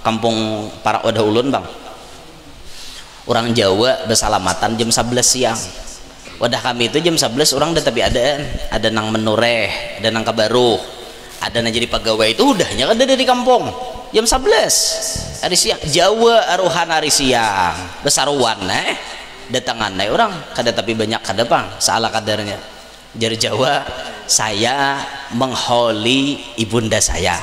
kampung para wadah ulun bang, orang Jawa bersalamatan jam 11 siang. Wadah kami itu jam 11 orang udah, tapi ada nang menureh, ada nang kabaruh, ada nang jadi pegawai itu udahnya ada dari kampung jam 11 hari siang. Jawa aruhan hari siang besaruan datangan orang kada, tapi banyak kada bang salah kadarnya. Jari Jawa, saya mengholi ibunda saya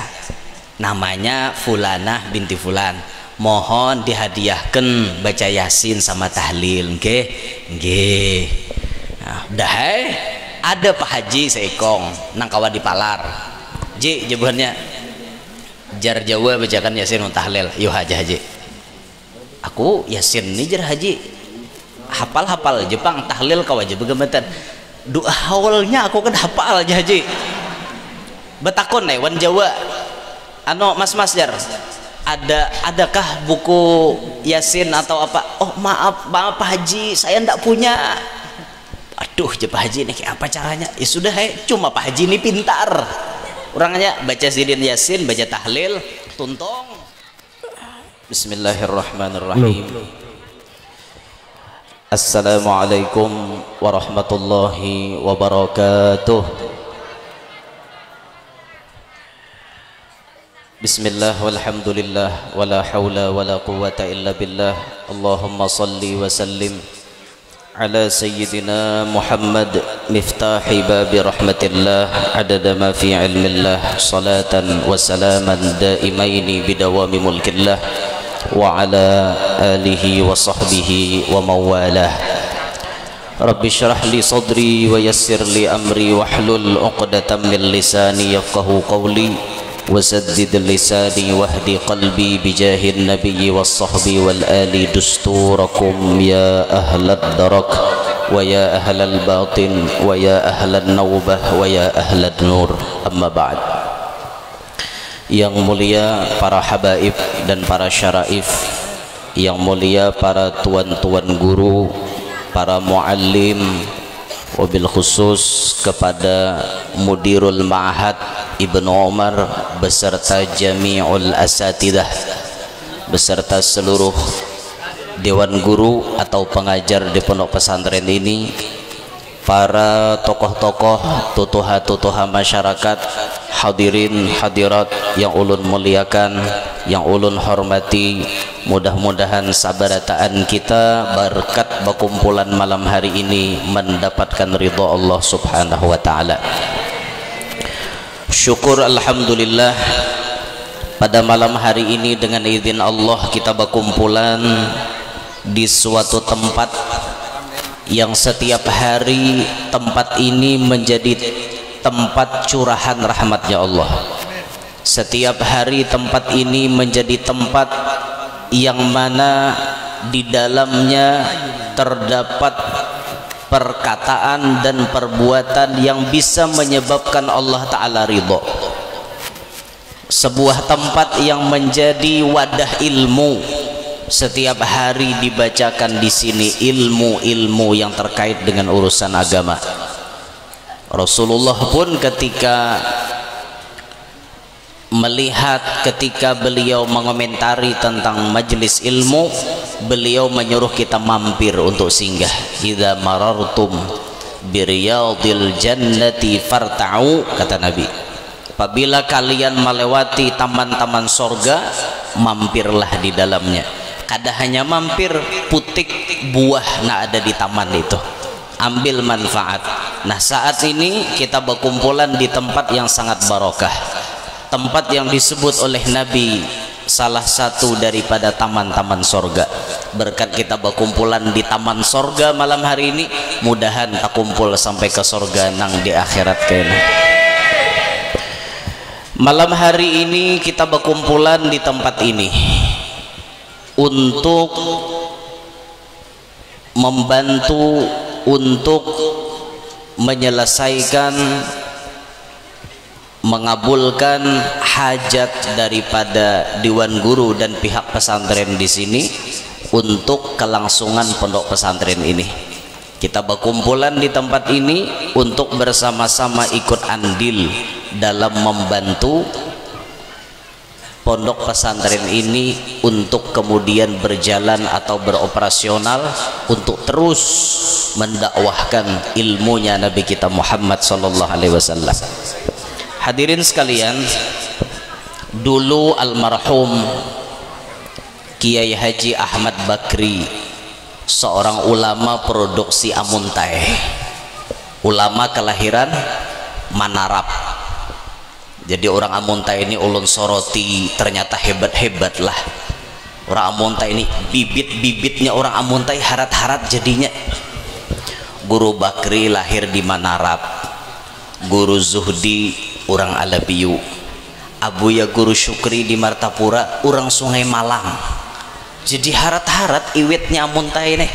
namanya Fulanah binti Fulan, mohon dihadiahkan baca Yasin sama tahlil. Nggih. Nah, udah ada Pak Haji seikong nang kawan di Palar. Ji jawabannya jar Jawa bacakan Yasin tahlil. Yo Haji. Aku Yasin nih jar Haji. Hafal Jepang tahlil kawajib begematan. Doa awalnya aku kan hafal aja Haji. Betakon wan Jawa. Mas jar. Adakah buku Yasin atau apa? Oh maaf Pak Haji, saya ndak punya. Aduh Pak Haji ini kayak apa caranya? Ya sudah cuma Pak Haji ini pintar. Orangnya baca sidin Yasin, baca tahlil, tuntong. Bismillahirrahmanirrahim. Assalamualaikum warahmatullahi wabarakatuh. Bismillah walhamdulillah wala hawla wala quwwata illa billah. Allahumma salli wa sallim ala sayyidina Muhammad miftahi babi rahmatillah adada ma fi ilmillah, salatan wa salaman daimaini bidawami mulkillah wa ala alihi wa sahbihi wa mawalah. Rabbi syrah li sadri wa yassir li amri wahlul uqdatam min lisani yafqahu qawli wa saddid lisani wahdi qalbi bijahin nabiyyi was sahbi wal ali dusturakum ya ahlad darak wa ya ahlal batin wa ya ahlan nawbah wa ya ahlad nur. Amma ba'd. Yang mulia para habaib dan para syaraif, yang mulia para tuan-tuan guru, para muallim, wabil khusus kepada Mudirul Ma'had Ibnu Umar beserta jami'ul asatidah, beserta seluruh dewan guru atau pengajar di pondok pesantren ini, para tokoh-tokoh, tutuha-tutuha masyarakat, hadirin hadirat yang ulun muliakan, yang ulun hormati. Mudah-mudahan sabarataan kita berkat berkumpulan malam hari ini mendapatkan ridha Allah subhanahu wa ta'ala. Syukur alhamdulillah, pada malam hari ini dengan izin Allah kita berkumpulan di suatu tempat yang setiap hari tempat ini menjadi tempat curahan rahmatnya Allah. Setiap hari tempat ini menjadi tempat yang mana di dalamnya terdapat perkataan dan perbuatan yang bisa menyebabkan Allah Ta'ala ridho. Sebuah tempat yang menjadi wadah ilmu. Setiap hari dibacakan di sini ilmu-ilmu yang terkait dengan urusan agama. Rasulullah pun ketika melihat, ketika beliau mengomentari tentang majelis ilmu, beliau menyuruh kita mampir untuk singgah. Idza marartum biriyadil jannati farta'u, kata Nabi, apabila kalian melewati taman-taman sorga, mampirlah di dalamnya. Kada hanya mampir, putik buah nak ada di taman itu, ambil manfaat. Nah, saat ini kita berkumpulan di tempat yang sangat barokah, tempat yang disebut oleh Nabi salah satu daripada taman-taman sorga. Berkat kita berkumpulan di taman sorga malam hari ini, mudahan tak kumpul sampai ke sorga nang di akhirat kena. Malam hari ini kita berkumpulan di tempat ini untuk membantu, untuk menyelesaikan, mengabulkan hajat daripada dewan guru dan pihak pesantren di sini untuk kelangsungan pondok pesantren ini. Kita berkumpulan di tempat ini untuk bersama-sama ikut andil dalam membantu pondok pesantren ini untuk kemudian berjalan atau beroperasional untuk terus mendakwahkan ilmunya Nabi kita Muhammad sallallahu alaihi wasallam. Hadirin sekalian, dulu almarhum Kiai Haji Ahmad Bakri, seorang ulama produksi Amuntai, ulama kelahiran Manarap. Jadi orang Amuntai ini ulun soroti, ternyata hebat-hebat lah orang Amuntai ini. Bibit-bibitnya orang Amuntai harat-harat jadinya. Guru Bakri lahir di Manarap, Guru Zuhdi orang Alabiyu, Abuya Guru Syukri di Martapura orang Sungai Malang. Jadi harat-harat iwitnya Amuntai ini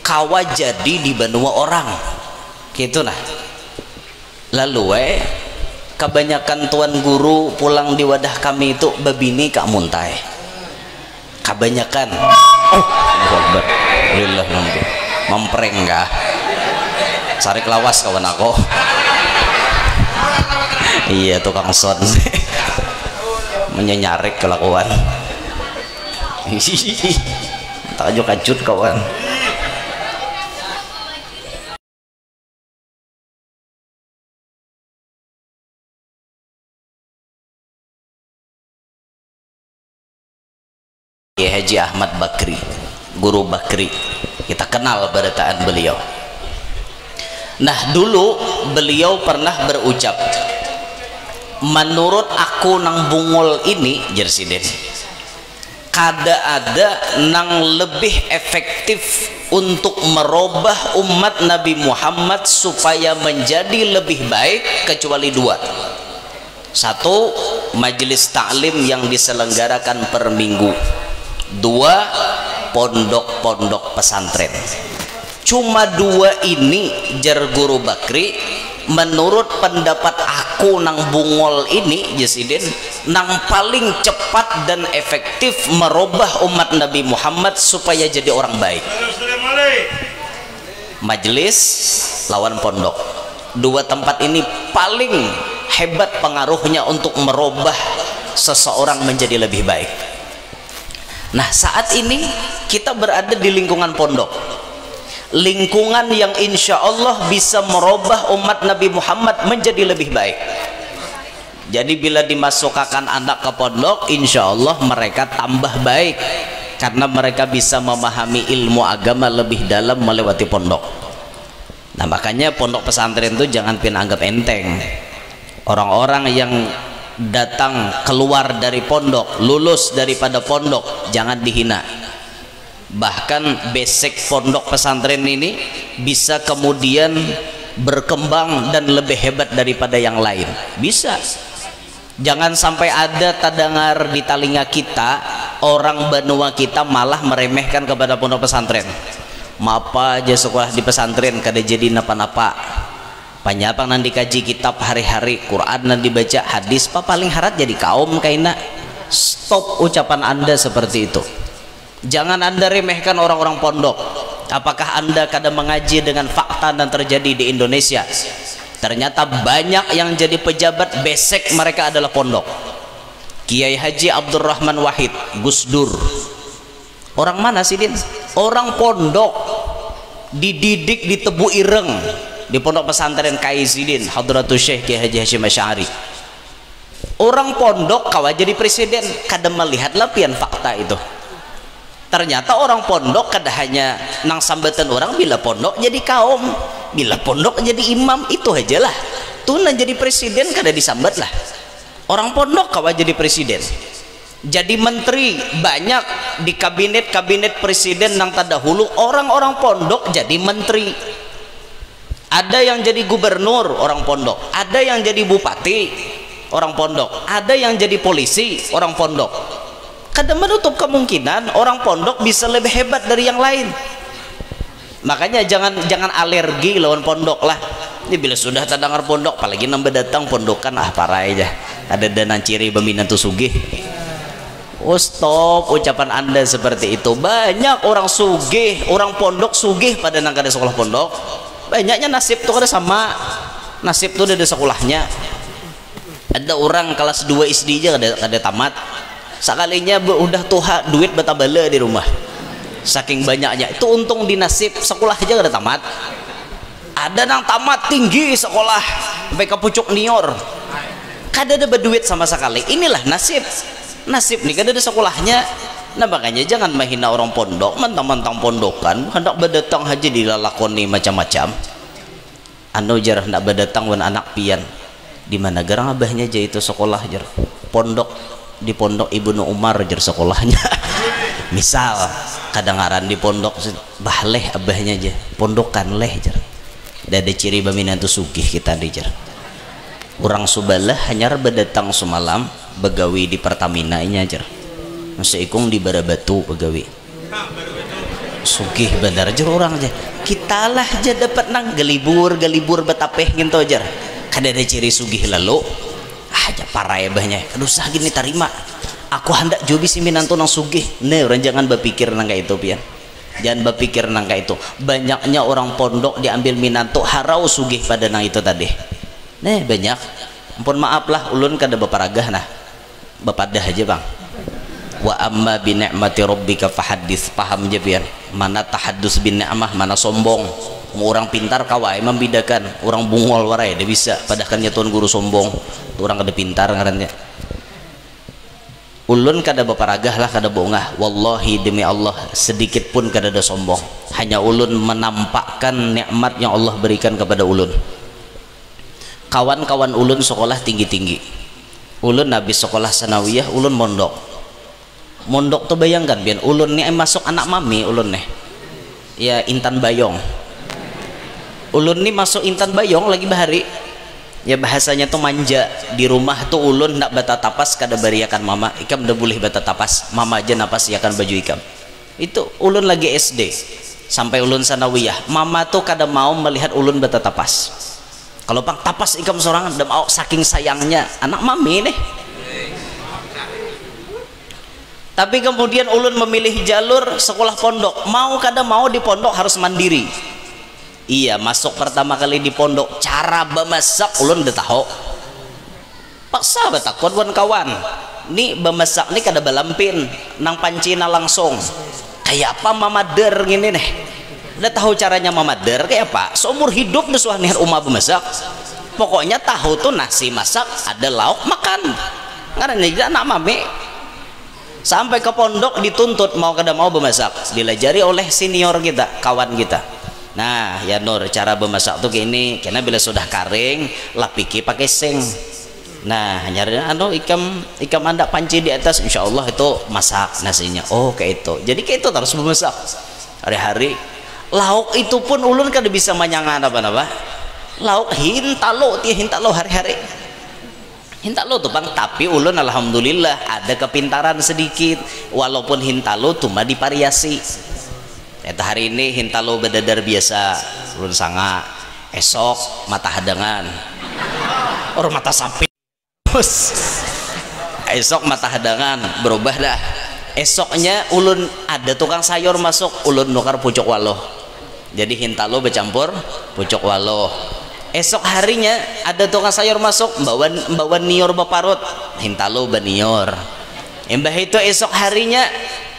kawa jadi di Banua orang gitu nah. Lalu kebanyakan tuan guru pulang di wadah kami itu babini ke Amuntai kebanyakan. Oh Akbar, alhamdulillah, mempreng kah sarik lawas kawan aku. Iya tukang son menyenyarik kelakuan. Tak kacut kawan. Haji Ahmad Bakri, Guru Bakri, kita kenal beritaan beliau. Nah dulu beliau pernah berucap, menurut aku nang bungul ini jersiden kada ada nang lebih efektif untuk merubah umat Nabi Muhammad supaya menjadi lebih baik kecuali dua. Satu, majelis taklim yang diselenggarakan per minggu. Dua, pondok-pondok pesantren. Cuma dua ini jar Guru Bakri, menurut pendapat aku nang bungol ini Jesidin, nang paling cepat dan efektif merubah umat Nabi Muhammad supaya jadi orang baik. Majelis lawan pondok, dua tempat ini paling hebat pengaruhnya untuk merubah seseorang menjadi lebih baik. Nah saat ini kita berada di lingkungan pondok, lingkungan yang insya Allah bisa merubah umat Nabi Muhammad menjadi lebih baik. Jadi bila dimasukkan anak ke pondok, insya Allah mereka tambah baik karena mereka bisa memahami ilmu agama lebih dalam melewati pondok. Nah makanya pondok pesantren itu jangan anggap enteng. Orang-orang yang datang keluar dari pondok, lulus daripada pondok, jangan dihina. Bahkan basic pondok pesantren ini bisa kemudian berkembang dan lebih hebat daripada yang lain, bisa. Jangan sampai ada tadengar di telinga kita orang Banua kita malah meremehkan kepada pondok pesantren. Mapa aja sekolah di pesantren kada jadi napa-napa, panyapang nan dikaji kitab hari-hari, Quran nan dibaca, hadis pa paling harat jadi kaum kaina. Stop ucapan Anda seperti itu. Jangan Anda remehkan orang-orang pondok. Apakah Anda kadang mengaji dengan fakta dan terjadi di Indonesia? Ternyata banyak yang jadi pejabat basic mereka adalah pondok. Kiai Haji Abdurrahman Wahid, Gus Dur, orang mana sih Din? Orang pondok, dididik di Tebu Ireng di pondok pesantren Kaizidin Hadratus Syekh Kiai Haji Hashim Asy'ari. Orang pondok kawa jadi presiden, kadang melihat lapian fakta itu. Ternyata orang pondok kada hanya nang sambatan orang bila pondok jadi kaum, bila pondok jadi imam, itu aja lah. Tuh nang jadi presiden kada disambat lah. Orang pondok kawa jadi presiden, jadi menteri banyak di kabinet presiden nang terdahulu, orang-orang pondok jadi menteri. Ada yang jadi gubernur orang pondok, ada yang jadi bupati orang pondok, ada yang jadi polisi orang pondok. Kadang menutup kemungkinan orang pondok bisa lebih hebat dari yang lain. Makanya jangan alergi lawan pondok lah. Ini bila sudah terdengar pondok, apalagi nambah datang pondokan, parah aja. Ada dana ciri pembinaan tuh sugih. Oh stop ucapan Anda seperti itu. Banyak orang sugih, orang pondok sugih pada nang kada sekolah pondok. Banyaknya nasib tuh kada sama, nasib tuh ada sekolahnya. Ada orang kelas 2 SD aja kada tamat, sekalinya udah tuha duit betabala di rumah saking banyaknya. Itu untung di nasib sekolah aja kada tamat. Ada nang tamat tinggi sekolah sampai ke pucuk nior, kada ada berduit sama sekali. Inilah nasib nih, kada ada sekolahnya. Nah makanya jangan menghina orang pondok, mentang-mentang pondokan hendak berdatang haji dilalakoni macam-macam. Anu jarah hendak berdatang wan anak pian di mana garang abahnya aja itu sekolah jar pondok, di pondok Ibnu Umar jar sekolahnya. Misal kadangaran di pondok bahleh abahnya aja pondokan leh jar. Ada ciri baminantu sugih kita di jar. Orang Subalah hanya berdatang semalam begawi di Pertamina nya jar. Masih ikung di Barabatu begawi. Sugih benar jar orang aja. Kita lah aja dapat nang galibur betapeh gitu jar. Kada ada ciri sugih lalu aja parah ya bahnya aduh sah gini tarima aku hendak jobi si minantu nang sugih. Nah orang jangan berpikir nang kayak itu pian, jangan berpikir nang kayak itu. Banyaknya orang pondok diambil minantu harau sugih pada nang itu tadi. Nah banyak, ampun maaf lah ulun kada beparagah nah bepadah aja bang. Wa amma bi ni'mati rabbika fahaddits, paham aja pian, mana tahaddus bin ni'mah mana sombong. Mau orang pintar kawai membedakan orang bungol warai dia bisa padahal tuan guru sombong tuh orang kada pintar ngarannya. Ulun kada beparagah lah kada bongah, wallahi demi Allah sedikit pun kada ada sombong, hanya ulun menampakkan nikmat yang Allah berikan kepada ulun. Kawan-kawan ulun sekolah tinggi-tinggi, ulun habis sekolah sanawiyah ulun mondok tuh bayangkan biar ulun nih masuk anak mami ulun nih ya Intan Bayong. Ulun nih masuk Intan Bayong lagi bahari ya bahasanya tuh manja. Di rumah tuh ulun ndak bata tapas kada bariakan mama ikam udah boleh bata tapas, mama aja napas iakan baju ikam. Itu ulun lagi SD sampai ulun sanawiyah, mama tuh kada mau melihat ulun bata tapas. Kalau pang tapas ikam seorang udah mau saking sayangnya anak mami nih. Tapi kemudian ulun memilih jalur sekolah pondok, mau kada mau di pondok harus mandiri. Iya masuk pertama kali di pondok cara bemasak ulun udah tahu. Paksa betakon kawan nih bemasak nih kada balampin nang pancina langsung kayak apa mamader gini nih. Udah tahu caranya mamader kayak apa, seumur hidup udah suah nih rumah bemasak. Pokoknya tahu tuh nasi masak ada lauk makan ngarannya jadi anak mami. Sampai ke pondok dituntut mau kada mau bemasak, dilajari oleh senior kita kawan kita. Nah ya Nur cara bemasak tuh gini, karena bila sudah kering lapiki pakai seng. Nah nyari anu ikam anda panci di atas, insya Allah itu masak nasinya. Oh kayak itu, jadi kayak itu terus bemasak hari-hari. Lauk itu pun ulun kada bisa manyangan apa-apa. Lauk hintalo hari-hari. Hintalo tuh bang, tapi ulun alhamdulillah ada kepintaran sedikit, walaupun hintalo tuh mah divariasi. Eta hari ini hintalo bedadar biasa ulun sanga, esok mata hadangan orang mata sapi esok mata hadangan berubah dah. Esoknya ulun ada tukang sayur masuk, ulun nukar pucuk waloh, jadi hintalo bercampur pucuk waloh. Esok harinya ada tukang sayur masuk bawa nior baparut, hintalo banior. Embah itu esok harinya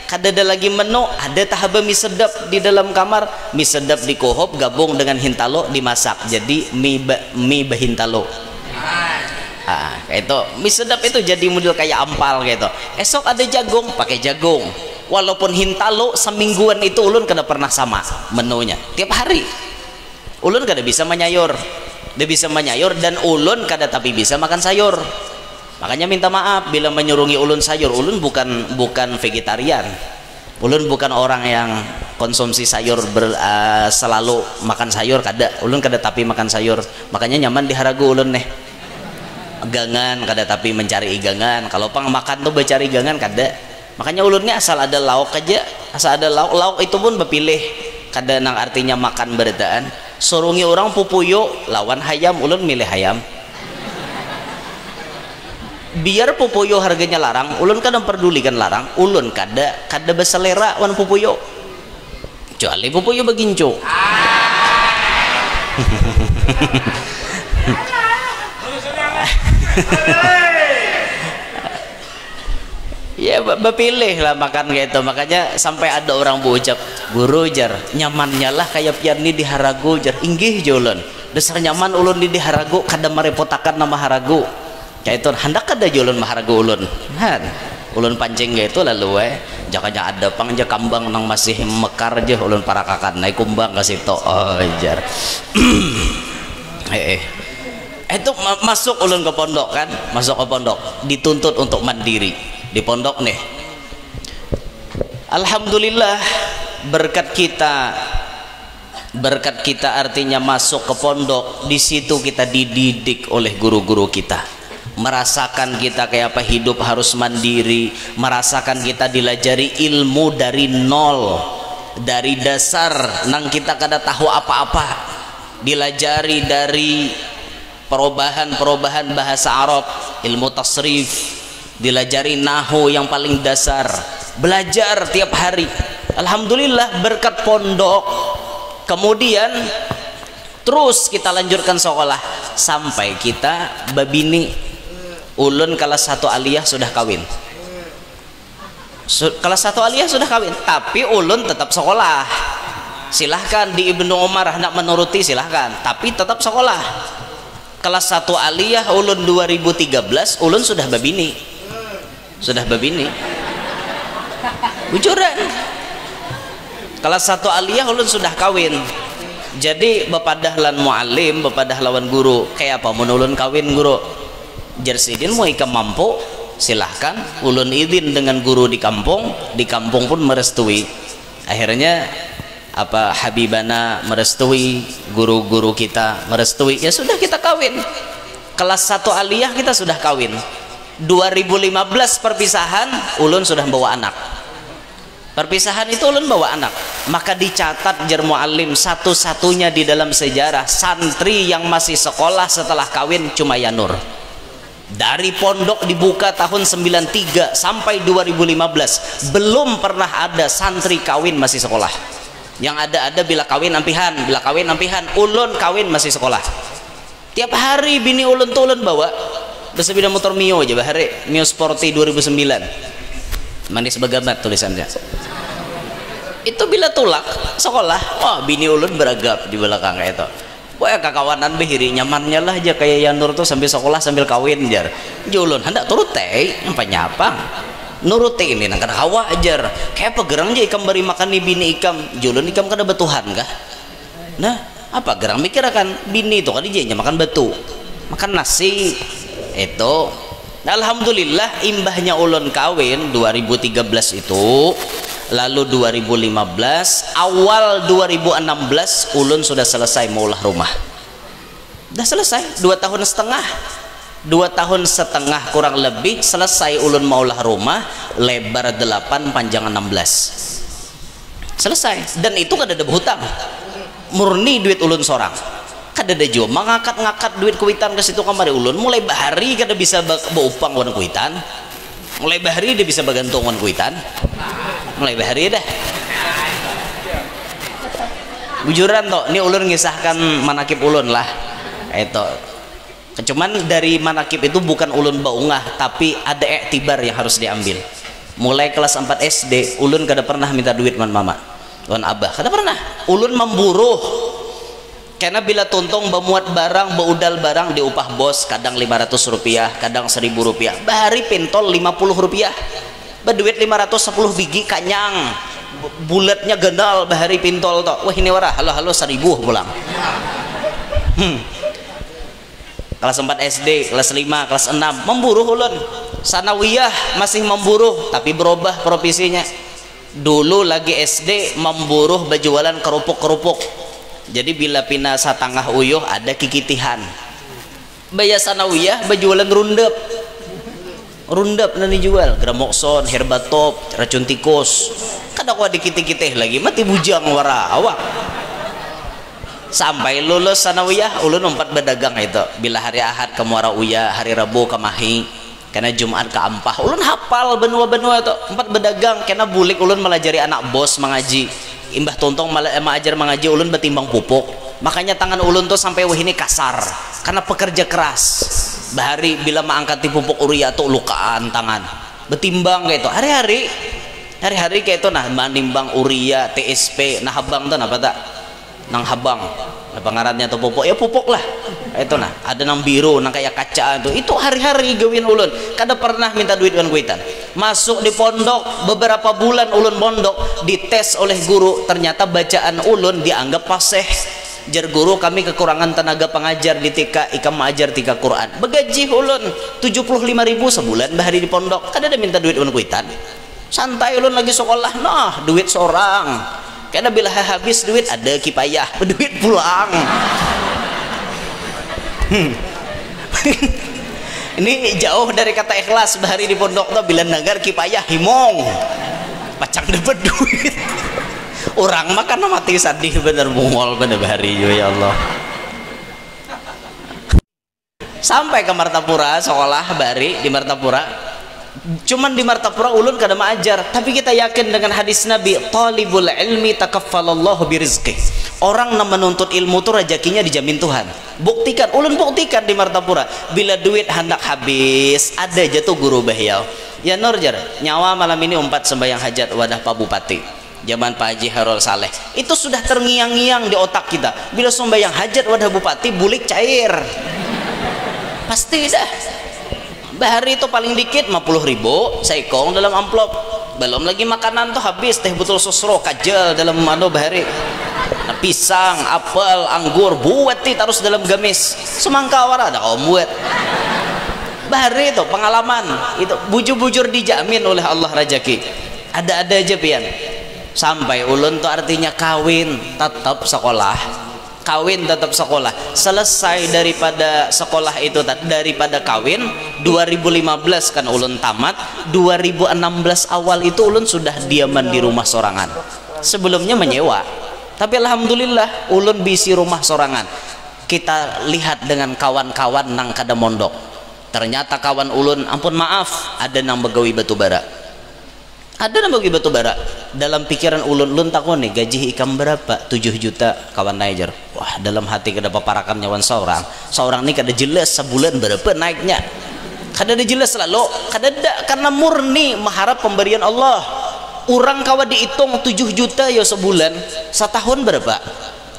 kada ada lagi menu, ada tahaba mie sedap di dalam kamar, mie sedap dikohop gabung dengan hintalo dimasak jadi mie bahintalo. Kayak itu mie sedap itu jadi model kayak ampal kayak itu. Esok ada jagung pakai jagung, walaupun hintalo semingguan itu ulun kada pernah sama menunya tiap hari. Ulun kada bisa menyayur, dia bisa menyayur dan ulun kada tapi bisa makan sayur. Makanya minta maaf bila menyurungi ulun sayur. Ulun bukan vegetarian, ulun bukan orang yang konsumsi sayur selalu makan sayur, kada. Ulun kada tapi makan sayur, makanya nyaman di haragu ulun nih gangan kada tapi mencari igangan. Kalau pang makan tuh mencari igangan kada. Makanya ulunnya asal ada lauk aja, asal ada lauk itu pun berpilih, kada nang artinya makan berdaan. Surungi orang pupuyo lawan hayam, ulun milih hayam. Biar pupuyo harganya larang, ulun kan memperdulikan larang, ulun kada beselera wan pupuyo, kecuali pupuyo beginco. Ya bepilih lah makan kayak itu. Makanya sampai ada orang berucap, guru jar nyamannya lah kayak pian ni di Harago jar. Inggih jolon dasar nyaman ulun di Harago kada merepotakan nama Harago kayak itu. Hendak kada jolon mah Harago ulun han ulun pancing kayak itu lalu jakanya ada pang aja kambang nang masih mekar aja ulun para kakan naik kumbang kasih to jar. Itu masuk ulun ke pondok kan, masuk ke pondok dituntut untuk mandiri di pondok nih. Alhamdulillah berkat kita artinya masuk ke pondok, di situ kita dididik oleh guru-guru kita, merasakan kita kayak apa hidup harus mandiri, merasakan kita dilajari ilmu dari nol, dari dasar nang kita kada tahu apa-apa, dilajari dari perubahan bahasa Arab, ilmu tasrif, dilajari nahu yang paling dasar, belajar tiap hari. Alhamdulillah berkat pondok. Kemudian terus kita lanjutkan sekolah sampai kita babini. Ulun kelas 1 aliyah sudah kawin. Kelas 1 aliyah sudah kawin, tapi ulun tetap sekolah. Silahkan di Ibnu Umar hendak menuruti silahkan, tapi tetap sekolah. Kelas 1 aliyah ulun 2013 ulun sudah babini. Sudah babini. Bujuran. Kelas 1 aliyah ulun sudah kawin. Jadi bepadah lan muallim, bepadah lawan guru. Kayak apa mun ulun kawin guru? Jersidin mau ikam mampu silahkan. Ulun izin dengan guru di kampung pun merestui. Akhirnya apa Habibana merestui, guru-guru kita merestui. Ya sudah kita kawin. Kelas 1 aliyah kita sudah kawin. 2015 perpisahan ulun sudah bawa anak. Perpisahan itu ulun bawa anak, maka dicatat jar muallim satu-satunya di dalam sejarah santri yang masih sekolah setelah kawin cuma Yanur. Dari pondok dibuka tahun 93 sampai 2015 belum pernah ada santri kawin masih sekolah. Yang ada bila kawin ampihan, ulun kawin masih sekolah. Tiap hari bini ulun tuh ulun bawa bersepeda motor Mio aja bahari, Mio Sporty 2009. Manis bagamat tulisannya. Itu bila tulak sekolah, wah bini ulun beragap di belakang kayak itu. Wah kakawanan behiri nyamannya lah aja kayak Yanur tuh sambil sekolah sambil kawin jar. Julun hendak turut teh nyapa nuruti ini nang kada hawa ajar. Kayak apa gerang aja ikam beri makan nih bini ikam. Julun ikam kada betuhan kah? Nah, apa gerang mikir akan bini itu kan dia makan batu. Makan nasi itu. Nah, alhamdulillah imbahnya ulun kawin 2013 itu, lalu 2015 awal 2016 ulun sudah selesai maulah rumah. Udah selesai 2 tahun setengah. 2 tahun setengah kurang lebih selesai ulun maulah rumah, lebar 8 panjang 16. Selesai. Dan itu kada ada hutang. Murni duit ulun sorang. Kada ada jo mangangkat-ngangkat duit kuitan ke situ kamari ulun mulai bahari kada bisa beupang wan kuitan, mulai bahari dia bisa bagantung wan kuitan, mulai bahari dah bujuran toh. Ini ulun ngisahkan manakib ulun lah itu. Cuman dari manakib itu bukan ulun baungah, tapi ada iktibar yang harus diambil. Mulai kelas 4 SD ulun kada pernah minta duit wan mama wan abah, kada pernah. Ulun memburuh. Karena bila tuntong memuat barang, beudal barang diupah bos, kadang 500 rupiah, kadang 1000 rupiah. Bahari pintol 50 rupiah. Berduit 510 biji kanyang. Bulatnya gendal bahari pintol toh. Wah ini warah, halo 1000 pulang. Kelas 4 SD, kelas 5, kelas 6 memburuh ulun. Sanawiyah masih memburuh, tapi berubah profesinya. Dulu lagi SD memburuh berjualan kerupuk-kerupuk. Jadi bila pina satangah uyuh ada kikitihan. Baya sanawiyah berjualan rundep nanti jual gramokson, herbatop, racun tikus. Kada kau dikitih-kitih lagi mati bujang wara awak. Sampai lulus sanawiyah ulun 4 berdagang itu. Bila hari Ahad ke Muara Uya, hari Rabu ke Mahi, karena Jumat ke Ampah. Ulun hafal benua-benua itu 4 berdagang. Karena bulik ulun melajari anak bos mengaji. Imbah tontong ajar mengaji ulun betimbang pupuk. Makanya tangan ulun tuh sampai wah ini kasar karena pekerja keras. bahari bila mengangkati pupuk uria tuh lukaan tangan betimbang kayak itu hari-hari kayak itu nah manimbang uria TSP nah habang tuh apa tak nang habang nah pengarannya tuh pupuk ya pupuk lah itu nah ada nang biru nang kayak kaca itu hari-hari gawin ulun kada pernah minta duit kan kuitan masuk di pondok beberapa bulan ulun pondok dites oleh guru ternyata bacaan ulun dianggap fasih jar guru kami kekurangan tenaga pengajar di TK ikam mengajar 3 Quran begaji ulun 75.000 sebulan bahari di pondok kada ada minta duit ulun kuitan santai ulun lagi sekolah nah duit seorang karena bila habis duit ada kipayah duit pulang ini jauh dari kata ikhlas bahari di pondok tuh bila nagar kipayah himong pacang dapat duit orang makan mati sadih bener mungol bener bahari ya Allah sampai ke Martapura sekolah bahari di Martapura cuman di Martapura ulun kada maajar tapi kita yakin dengan hadis Nabi talibul ilmi takaffalallahu birizqih orang yang menuntut ilmu tuh rezekinya dijamin Tuhan buktikan ulun buktikan di Martapura bila duit hendak habis ada aja tuh guru bahyau ya Nur jar nyawa malam ini umpat sembahyang hajat wadah Pak Bupati zaman Pak Haji Harul Saleh itu sudah terngiang-ngiang di otak kita bila sembahyang hajat wadah Bupati bulik cair pasti dah bahari itu paling dikit 50.000 saikong dalam amplop belum lagi makanan tuh habis teh botol sosro kajal dalam bahari nah, pisang apel anggur buat terus dalam gamis semangka wara ada kau buat bahari itu pengalaman itu bujur-bujur dijamin oleh Allah rezeki ada-ada aja pian sampai ulun tuh artinya kawin tetap sekolah selesai daripada sekolah itu daripada kawin 2015 kan ulun tamat 2016 awal itu ulun sudah diaman di rumah sorangan sebelumnya menyewa tapi alhamdulillah ulun bisi rumah sorangan kita lihat dengan kawan-kawan nang kada mondok ternyata kawan ulun ampun maaf ada nang begawi batu bara dalam pikiran ulun takon nih gaji ikam berapa 7 juta kawan naik wah dalam hati kada paparakan nyawan seorang nih kada jelas sebulan berapa naiknya kada ada jelas lalu kada ada karena murni mengharap pemberian Allah orang kawa dihitung 7 juta ya sebulan setahun berapa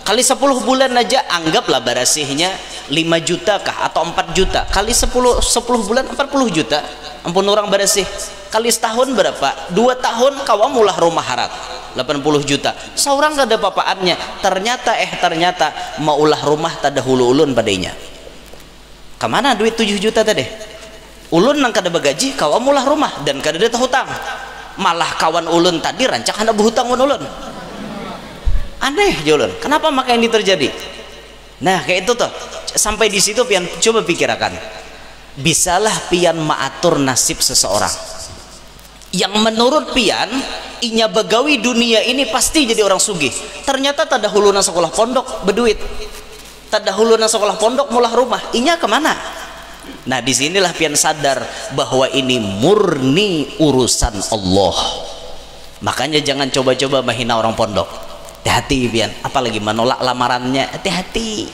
kali 10 bulan aja anggaplah barasihnya 5 juta kah atau 4 juta kali 10 bulan 40 juta ampun orang barasih kali setahun berapa 2 tahun kawa mulah rumah harat 80 juta seorang kada papaannya ternyata maulah rumah tada hulu ulun padanya kemana duit 7 juta tadi ulun nang kada bagaji kawa mulah rumah dan kada ada hutang malah kawan ulun tadi rancak hendak berhutang ulun aneh ulun kenapa maka ini terjadi nah kayak itu tuh sampai di situ pian coba pikirkan bisalah pian maatur nasib seseorang yang menurut pian inya begawi dunia ini pasti jadi orang sugih ternyata tada huluna sekolah pondok berduit tada huluna sekolah pondok mulah rumah inya kemana nah disinilah pian sadar bahwa ini murni urusan Allah makanya jangan coba-coba menghina orang pondok hati-hati pian apalagi menolak lamarannya hati-hati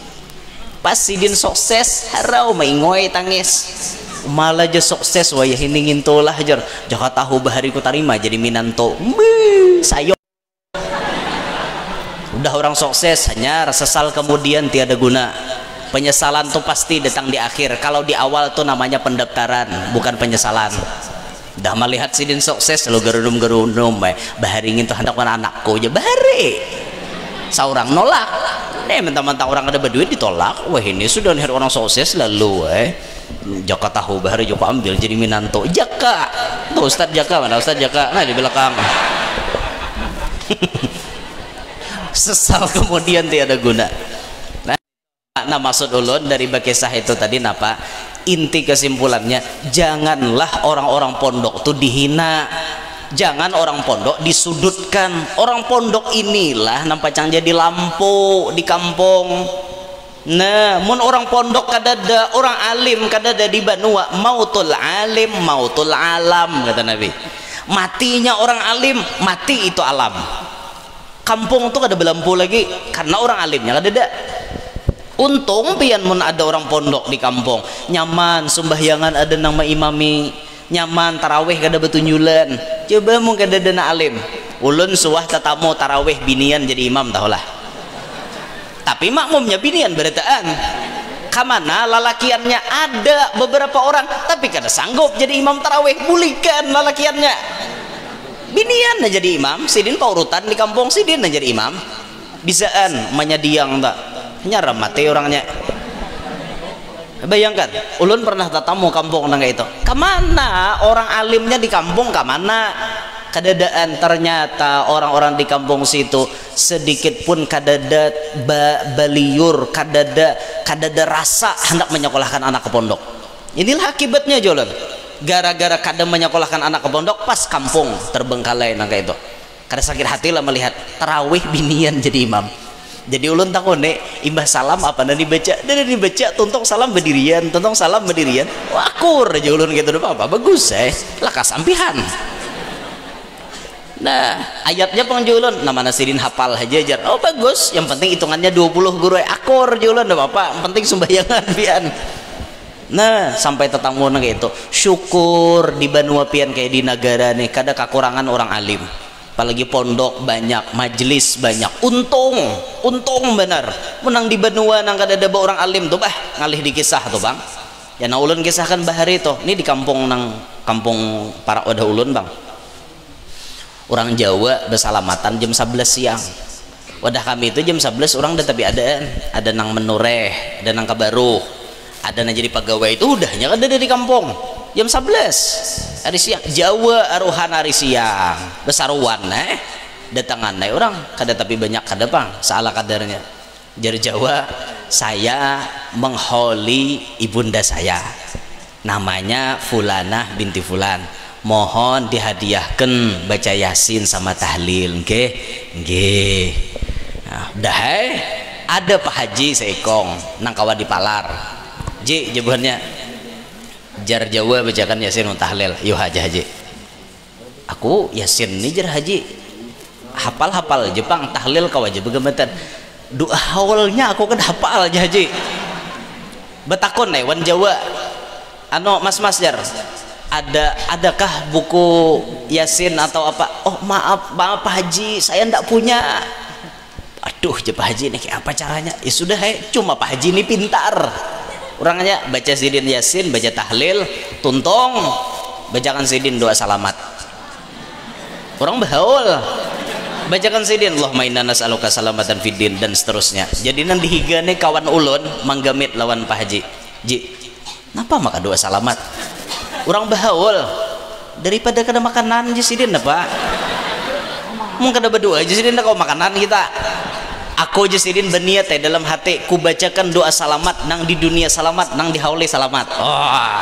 pas sidin sukses harau maingoy tangis malah aja sukses wayah ini ngintolah ajar jaka tahu bahari ku tarima jadi minanto sayo udah orang sukses hanya sesal kemudian tiada guna penyesalan tuh pasti datang di akhir kalau di awal tuh namanya pendaftaran bukan penyesalan dah melihat sidin sukses lo gerudum bahari ingin tuh hendak anakku aja bahari seorang nolak mentang-mentang orang ada berduit ditolak wah ini sudah lihat orang sukses lalu jaka tahu bahari joko ambil jadi minanto jaka tuh Ustadz Jaka mana Ustadz Jaka nah di belakang sesal kemudian tiada guna nah maksud ulun dari bakisah itu tadi napa inti kesimpulannya janganlah orang-orang pondok tuh dihina jangan orang pondok disudutkan orang pondok inilah nampaknya jadi lampu di kampung nah mun orang pondok kadada orang alim kadada di Banua mautul alim mautul alam kata Nabi matinya orang alim mati itu alam kampung tuh kada belampu lagi karena orang alimnya kadada Untung pian mun ada orang pondok di kampung nyaman sembahyangan ada nama imami, nyaman tarawih kada betunjulan. Coba mun kada dana alim ulun suah tatamu tarawih binian jadi imam tahulah, tapi makmumnya binian berataan kamana lalakiannya ada beberapa orang tapi kada sanggup jadi imam tarawih, bulikan lalakiannya binian jadi imam, sidin paurutan di kampung sidin jadi imam, bisaan menyadiang tak nyara mati orangnya. Bayangkan ulun pernah tatamu kampung nang itu kemana orang alimnya di kampung, kemana kadadaan ternyata orang-orang di kampung situ sedikit pun kadada baliur, kadada rasa hendak menyekolahkan anak ke pondok. Inilah akibatnya jolan, gara-gara kada menyekolahkan anak ke pondok pas kampung terbengkalai nang itu. Kada sakit hati lah melihat tarawih binian jadi imam. Jadi ulun takon imbah salam apa dan dibaca tuntong salam berdirian, tuntong salam berdirian, wakur aja ulun gitu apa bagus lah kasampihan. Nah ayatnya pengjulun nama nasidin hafal aja jar, oh bagus, yang penting hitungannya 20 guru akur julun apa yang penting sembahyangan pian. Nah sampai tetamu nang itu syukur di Banua pian kayak di negara nih kada kekurangan orang alim, apalagi pondok banyak, majelis banyak, untung benar menang di Banua nang kada ada orang alim tuh bah ngalih di kisah tuh bang ya. Nah ulun kisahkan bahari itu ini di kampung nang kampung para wadah ulun bang, orang Jawa bersalamatan jam 11 siang, wadah kami itu jam 11 orang dah tapi ada nang menureh, ada nang kabaruh, ada nang jadi pegawai itu udahnya ada di kampung jam 11 hari siang. Jawa aruhan hari siang besaruan datangan orang kada tapi banyak kada bang salah kadarnya jar Jawa, saya mengholi ibunda saya namanya Fulanah binti Fulan, mohon dihadiahkan baca yasin sama tahlil nggih. Nah, dah ada Pak Haji seikong nang kawan di Palar ji jawabannya jar Jawa bacakan yasin tahlil yuk haji aku yasin nih jar haji hafal Jepang tahlil kawajib begematan doa awalnya aku kan hafal aja haji betakon wan Jawa ano mas jar adakah buku yasin atau apa? Oh maaf Pak Haji saya ndak punya. Aduh Pak Haji ini kayak apa caranya? Ya sudah cuma Pak Haji ini pintar orangnya, baca sidin yasin, baca tahlil, tuntong bacakan sidin doa salamat, orang bahaul bacakan sidin Allahumma inna nas'aluka salamatan fiddin dan seterusnya. Jadi nanti higane kawan ulun manggamit lawan Pak Haji napa maka doa salamat orang bahaul daripada kada makanan aja sidin apa mau kada berdoa aja sidin kau makanan kita. Aku aja sidin berniat dalam hati ku bacakan doa salamat nang di dunia salamat nang di haule salamat. Oh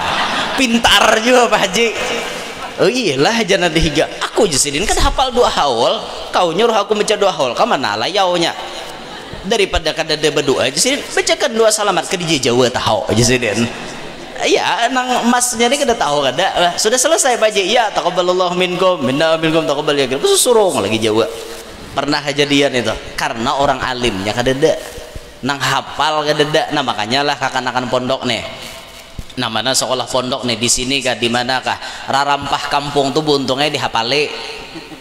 pintar juga Pak Haji. Oh iyalah jangan dihiga aku aja sidin kan hafal doa haul, kau nyuruh aku baca doa haul kamana layaunya daripada kada ada berdoa aja sidin bacakan doa salamat ke di Jawa tahu aja sidin. Ya nang emasnya ini kada tahu kada sudah selesai Pak Haji ya taqabbalallahu minkum minna minkum taqabbal ya suruh lagi Jawa. Pernah kejadian itu karena orang alimnya kada ada nang hafal kada ada. Nah makanya lah kakanakan pondok nih namanya sekolah pondok nih di sini kah di mana kah rarampah kampung tuh buntungnya dihafali,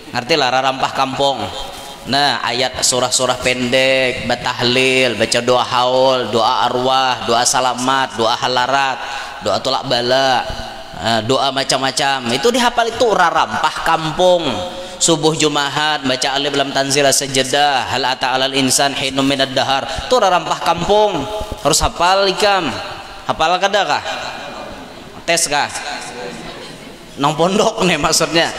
ngerti lah rarampah kampung. Nah ayat surah-surah pendek batahlil baca doa haul, doa arwah, doa salamat, doa halarat, doa tolak bala, doa macam-macam itu dihafal itu rarampah kampung. Subuh Jumaat baca alif lam tanzil sajadah hal ata alal insan hinum minad dahar itu rarampah kampung harus hafal ikam. Hafal kada kah tes kah nang pondok nih maksudnya.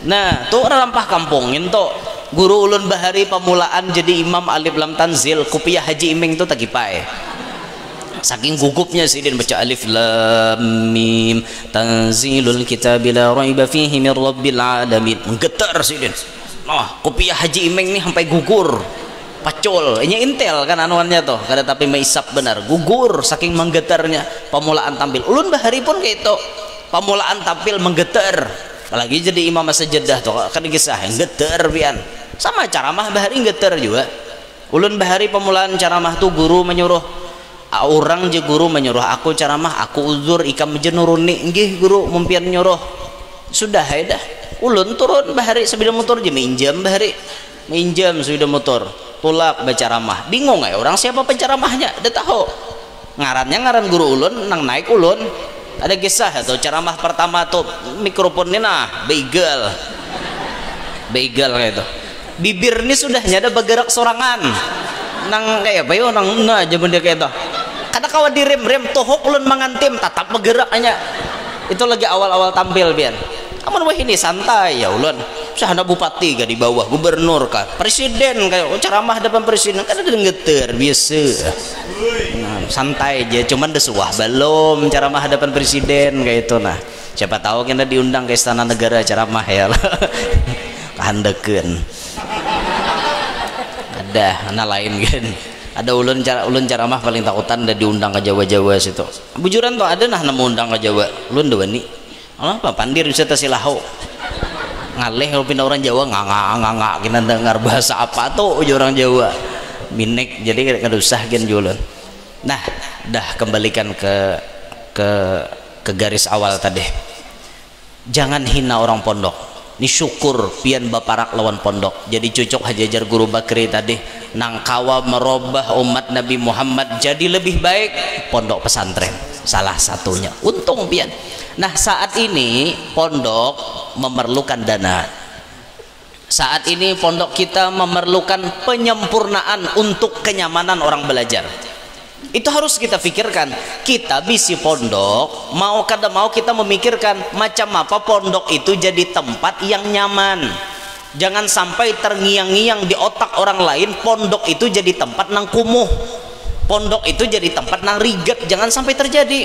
Nah tuh rarampah kampung itu guru ulun bahari pemulaan jadi imam alif lam tanzil kupiah Haji Iming itu tagipai saking gugupnya sidin baca alif lam mim tanzilul kitabi la raiba fihi min rabbil alamin menggetar sidin. Nah kopiah Haji Iming nih sampai gugur pacul ini intel kan anuannya tuh kada tapi meisap benar gugur saking menggetarnya pemulaan tampil ulun bahari pun kayak itu pemulaan tampil menggetar apalagi jadi imam sajadah tuh kan kisah getar pian sama ceramah bahari getar juga ulun bahari pemulaan ceramah tuh guru menyuruh orang je guru menyuruh aku ceramah, aku uzur ikam je nuruni nggih guru mumpian nyuruh. Sudah dah ulun turun bahari sepeda motor je minjam bahari, minjam sepeda motor tulak baca ramah. Bingung ya orang siapa penceramahnya, udah tahu ngarannya ngaran guru ulun nang naik ulun. Ada kisah atau ceramah pertama tuh mikrofon ini nah begal kayak itu, bibir ini sudah ada bergerak sorangan nang kayak apa ya nang nah aja benda kayak itu. Kadang kawan di rem tohok ulun mangantim tatap bergerak hanya itu lagi awal-awal tampil biar. Amun wah ini santai ya ulun. Sahana bupati gak di bawah, gubernur kah, presiden kayak ceramah depan presiden kan ada ngeter biasa. Nah, santai aja, cuman desuah belum ceramah hadapan presiden kayak itu. Nah siapa tahu kita diundang ke istana negara ceramah ya kahandekeun ada anak lain kan. Ada ulun ceramah paling takutan ada diundang ke Jawa situ bujuran tuh ada nah nemu undang ke Jawa ulun dewe nih apa pandir bisa tasilahu ngaleh kalau pindah orang Jawa nganga kita dengar bahasa apa tuh orang Jawa minek jadi kada usah gen jualan. Nah dah kembalikan ke garis awal tadi, jangan hina orang pondok. Ini syukur pian baparak lawan pondok jadi cucuk hajajar guru Bakri tadi nangkawa merubah umat Nabi Muhammad jadi lebih baik pondok pesantren salah satunya untung pian. Nah saat ini pondok memerlukan dana, saat ini pondok kita memerlukan penyempurnaan untuk kenyamanan orang belajar. Itu harus kita pikirkan. Kita bisi pondok mau kada mau kita memikirkan macam apa pondok itu jadi tempat yang nyaman. Jangan sampai terngiang-ngiang di otak orang lain pondok itu jadi tempat nang kumuh, pondok itu jadi tempat nang riget. Jangan sampai terjadi.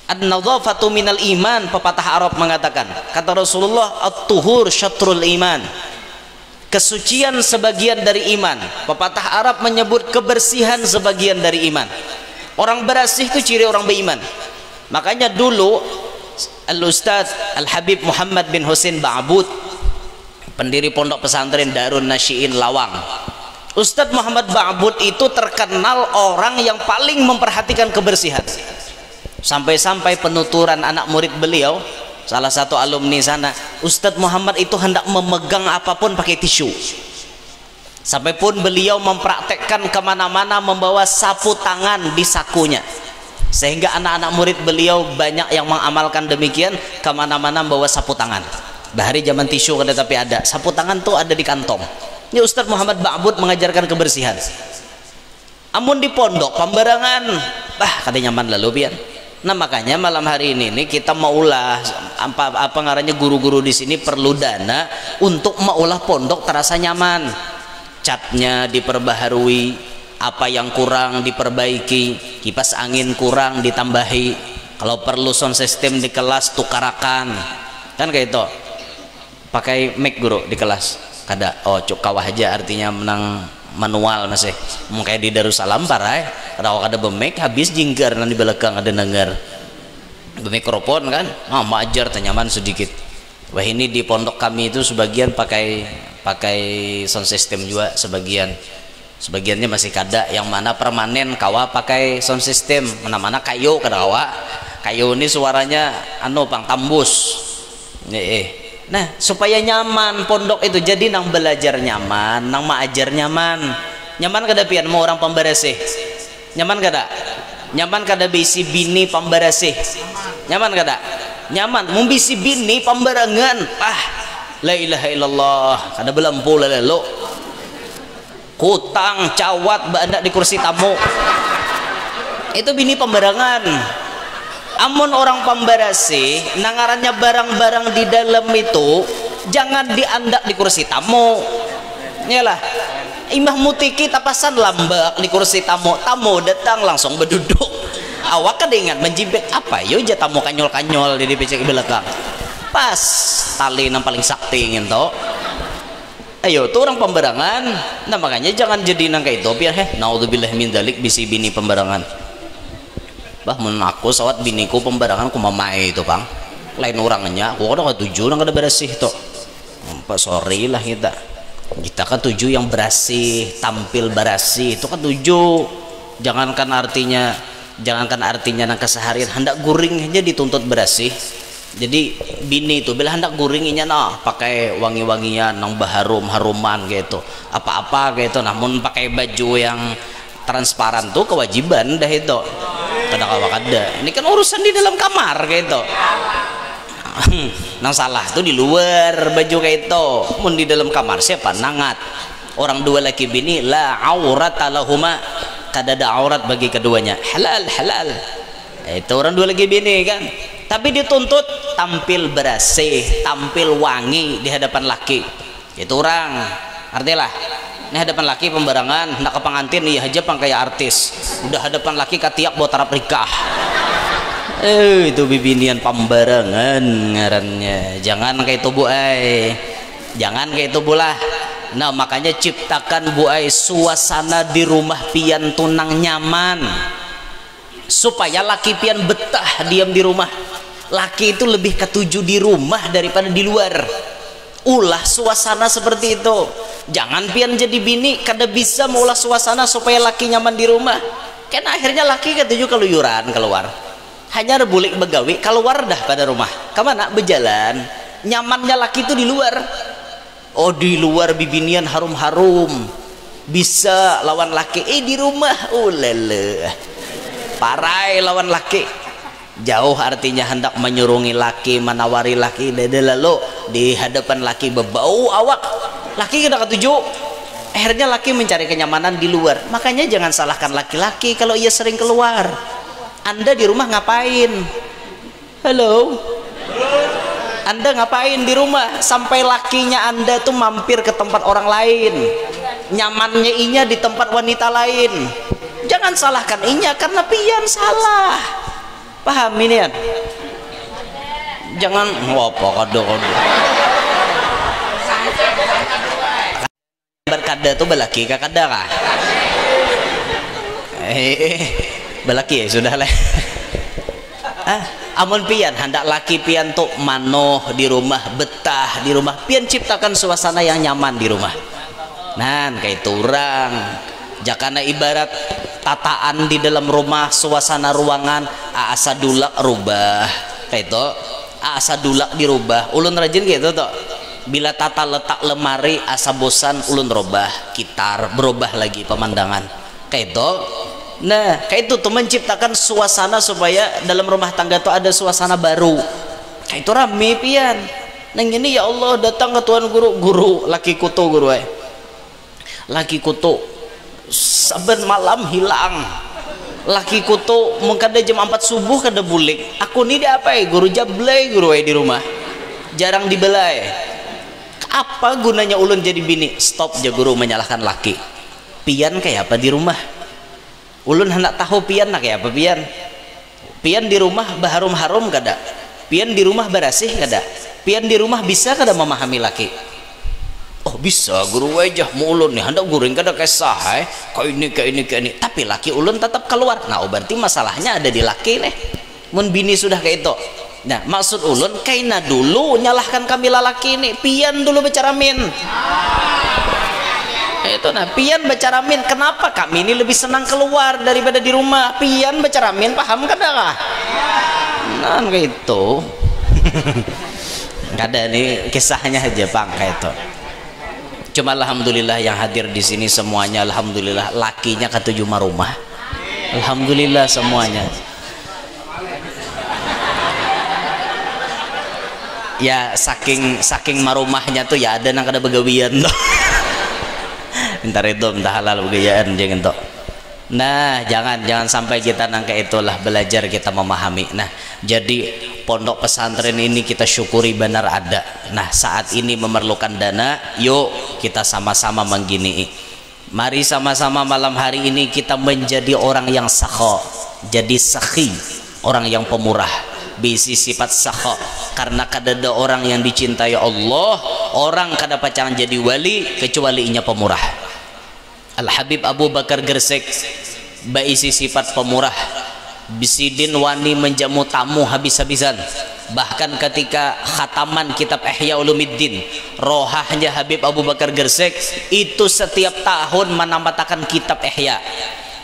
An-nadhafatu minal iman, pepatah Arab mengatakan, kata Rasulullah, at-tuhur syatrul iman, kesucian sebagian dari iman. Pepatah Arab menyebut kebersihan sebagian dari iman. Orang bersih itu ciri orang beriman. Makanya dulu Al-Ustadz Al-Habib Muhammad bin Husain Ba'bud, pendiri pondok pesantren Darun Nasyiin Lawang, Ustadz Muhammad Ba'bud itu terkenal orang yang paling memperhatikan kebersihan. Sampai-sampai penuturan anak murid beliau, salah satu alumni sana, Ustadz Muhammad itu hendak memegang apapun pakai tisu. Sampai pun beliau mempraktekkan kemana-mana membawa sapu tangan di sakunya, sehingga anak-anak murid beliau banyak yang mengamalkan demikian, kemana-mana membawa sapu tangan. Bahari zaman tisu kada tapi ada sapu tangan tuh ada di kantong. Ini Ustadz Muhammad Ba'bud mengajarkan kebersihan. Amun di pondok pembarangan kada nyaman lalu pian. Nah makanya malam hari ini kita maulah apa ngarannya guru-guru di sini perlu dana untuk maulah pondok terasa nyaman. Catnya diperbaharui, apa yang kurang diperbaiki, kipas angin kurang ditambahi, kalau perlu sound system di kelas tukarakan, kan kayak itu. Pakai mic guru di kelas kada cuk kawah aja artinya menang manual masih kayak di Darussalam parah kalau ada bemik habis jinggar nanti belakang ada dengar mikrofon kan majar nyaman sedikit. Wah ini di pondok kami itu sebagian pakai sound system juga, sebagiannya masih kada yang mana permanen kawa pakai sound system, mana-mana kayu kada kayu ini suaranya pang tambus. Nah supaya nyaman pondok itu jadi nang belajar nyaman, nang maajar nyaman kada pian mau orang pembersih nyaman kada bisi bini pembersih nyaman kada nyaman mau bisi bini pembarangan la ilaha illallah kada belampu lalu kutang cawat bandak di kursi tamu itu bini pembarangan. Amun orang pembersih nangarannya barang-barang di dalam itu jangan diandak di kursi tamu. Yalah imah mutiki tapasan lambak di kursi tamu datang langsung berduduk awak kadingan menjibet apa yo aja tamu kanyol-kanyol di becek belakang pas tali yang paling sakti gitu. Ayo tuh orang pembarangan. Nah makanya jangan jadi nang kayak itu biar naudzubillah min dzalik bisi bini pembarangan. Bah aku sawat biniku pembarangan ku mamai itu bang lain orangnya aku kada ketujuh nang kada bersih tuh pak sorry lah kita kan tujuh yang bersih tampil bersih itu kan tujuh jangankan artinya nang keseharian hendak guring aja dituntut bersih. Jadi bini itu bila hendak guringinya nah pakai wangi-wangian nang haruman gitu apa-apa gitu, namun pakai baju yang transparan tuh kewajiban dah itu. Kada kawakada ini kan urusan di dalam kamar gitu. Nang salah tuh di luar baju kayak itu, mun di dalam kamar siapa nangat. Orang dua laki bini la aurata lahuma, kada ada aurat bagi keduanya, halal itu orang dua laki bini kan. Tapi dituntut tampil bersih, tampil wangi di hadapan laki. Itu orang artilah ini hadapan laki pembarangan hendak ke pengantin iya aja pang kayak artis, udah hadapan laki katiak buat tarap nikah. Itu bibinian pembarangan ngarannya. Jangan kayak itu bu jangan kayak itu bulah. Nah makanya ciptakan bu suasana di rumah pian tunang nyaman supaya laki pian betah diam di rumah. Laki itu lebih ketuju di rumah daripada di luar. Ulah suasana seperti itu. Jangan pian jadi bini kada bisa mengulah suasana supaya laki nyaman di rumah. Kan akhirnya laki ketuju keluyuran keluar. Hanya rebulik begawi keluar dah pada rumah. Kemana? Berjalan. Nyamannya laki itu di luar. Oh di luar bibinian harum-harum bisa lawan laki, di rumah lele parai lawan laki. Jauh artinya hendak menyurungi laki, menawari laki, lalu di hadapan laki berbau awak, laki kena ketujuh. Akhirnya laki mencari kenyamanan di luar. Makanya jangan salahkan laki-laki kalau ia sering keluar. Anda di rumah ngapain? Halo, Anda ngapain di rumah sampai lakinya Anda tuh mampir ke tempat orang lain, nyamannya inya di tempat wanita lain. Jangan salahkan inya karena pian salah, paham ini kan? Jangan apa kado berkada tuh belaki kakada kah? Belaki ya sudah lah. Amun pian hendak laki pian tuh manoh di rumah, betah di rumah, pian ciptakan suasana yang nyaman di rumah. Nah kayak itu orang jakana ibarat tataan di dalam rumah, suasana ruangan asa dulak rubah kayak itu, asa dulak dirubah. Ulun rajin gitu tuh, bila tata letak lemari asa bosan ulun robah, kitar berubah lagi pemandangan kayak itu. Nah kayak itu tuh menciptakan suasana supaya dalam rumah tangga tuh ada suasana baru. Kayak itu rame pian. Neng ini ya Allah datang ke tuan guru laki kutu guru laki kutu saben malam hilang. Laki kutu mungkin ada jam 4 subuh kada bulik. Aku ini dia apa guru jablay guru di rumah jarang dibelai. Apa gunanya ulun jadi bini? Stop aja guru menyalahkan laki. Pian kayak apa di rumah? Ulun hendak tahu pian nak kayak apa pian? Pian di rumah baharum-harum kada? Pian di rumah berasih kada? Pian di rumah bisa kada memahami laki? Oh bisa guru wajah mu ulun nih hendak guring kada kesah kayak ini. Tapi laki ulun tetap keluar. Nah berarti masalahnya ada di laki nih. Mun bini sudah kayak itu. Nah maksud ulun kaina dulu nyalahkan kami laki ini. Pian dulu bicara min. Itu nah pian bicara min. Kenapa kami ini lebih senang keluar daripada di rumah? Pian bicara min paham kada kah? Nah kayak itu. Kada nih kisahnya aja bang kayak itu. Cuma alhamdulillah yang hadir di sini semuanya alhamdulillah lakinya ketujuh rumah. Alhamdulillah semuanya. Ya saking marumahnya tuh ya ada nang kada begawian tuh. Bentar itu entah halal begayaan jangan toh. Nah jangan sampai kita nangka itulah belajar kita memahami. Nah jadi pondok pesantren ini kita syukuri benar ada. Nah saat ini memerlukan dana, yuk kita sama-sama menggini. Mari sama-sama malam hari ini kita menjadi orang yang sakho, jadi sakhi, orang yang pemurah, bisi sifat sakho. Karena kadada orang yang dicintai Allah, orang kada pacaran jadi wali kecuali inya pemurah. Al Habib Abu Bakar Gresik baisi sifat pemurah, bisidin wani menjamu tamu habis-habisan. Bahkan ketika khataman kitab Ihya Ulumuddin, rohahnya Habib Abu Bakar Gresik itu setiap tahun menambahkan kitab Ihya.